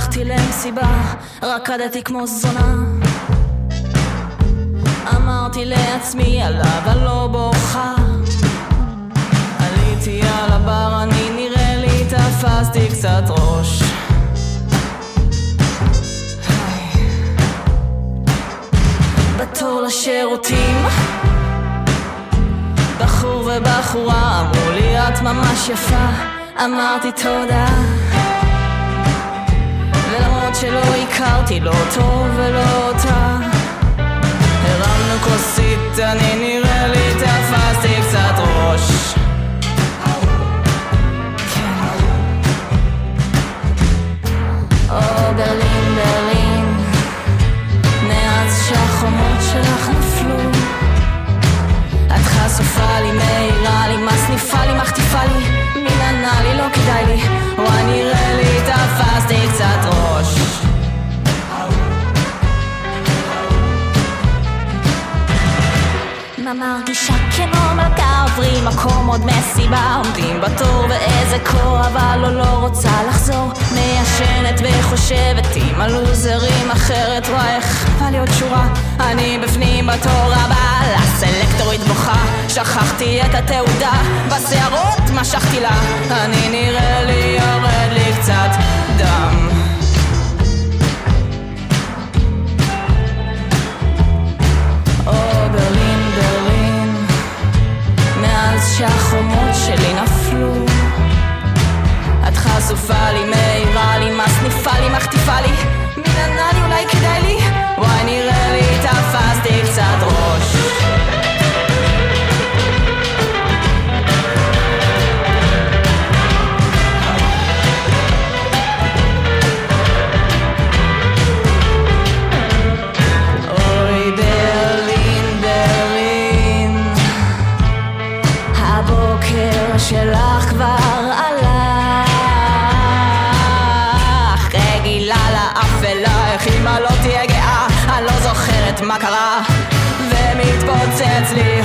הלכתי למסיבה, רקדתי כמו זונה. אמרתי לעצמי עליו אני לא בוכה. עליתי על הבר, אני נראה לי תפסתי קצת ראש. בתור לשירותים בחור ובחורה אמרו לי את ממש יפה. אמרתי תודה, ולמרות שלא הכרתי לא אותו ולא אותה, הרמנו כוסית, אני נראה לי תפסתי קצת ראש. או ברלין, ברלין, מאז שהחומות שלך נפלו, את חשופה לי, מאירה לי, מסניפה לי, מחטיפה לי, מי ענה לי, לא כדאי לי, וואי נראה לי תפסתי קצת ראש. מה מרגישה כמו מלכה, עוברים מקום עוד מסיבה, עומדים בתור ואיזה קור, אבל לא רוצה לחזור, מיישנת וחושבת עם הלוזרים אחרת, וואי איך בא לי עוד שורה, אני בפנים בתור הבא, לסלקטורית בוכה, שכחתי את התעודה, בשערות משכתי לה, אני נראה לי יורד לי קצת דם. שהחומות שלי נפלו, את חשופה לי, מאירה לי, מסניפה לי, מחטיפה לי, מי ענה לי, אולי כדאי לי, וואי נראה לי תפסתי קצת ראש. אוי ברלין, ברלין, הבוקר שלך כבר הלך, רגילה לאפלה, איך אמא לא תהיה גאה, אני לא זוכרת מה קרה, ומתפוצץ לי